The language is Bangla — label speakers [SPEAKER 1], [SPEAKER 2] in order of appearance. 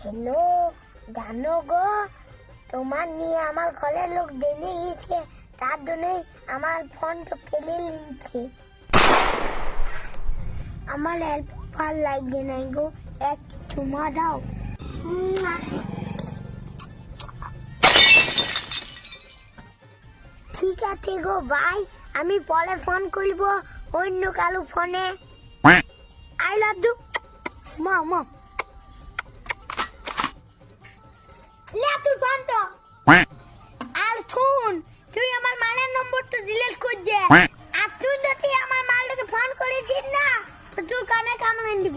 [SPEAKER 1] হ্যালো, জানো গো, তোমার নিয়ে আমার ঘরের লোক জেনে গিয়েছে, তার জন্যই আমার ফোনটা ফেলে নিচ্ছে। আমার হেল্প ভাল লাগবে নাই গো, এক চুমা দাও। ঠিক আছে গো, বাই। আমি পরে ফোন করবো অন্য কারো ফোনে। I love you. মা মা লে তোর ফোনটা। আর শুন, তুই আমার মালের নম্বরটা ডিলিট করে দে। আর তুই যদি আমার মালটাকে ফোন করেছিস না, তো তোর কানে কামড়ে দিব।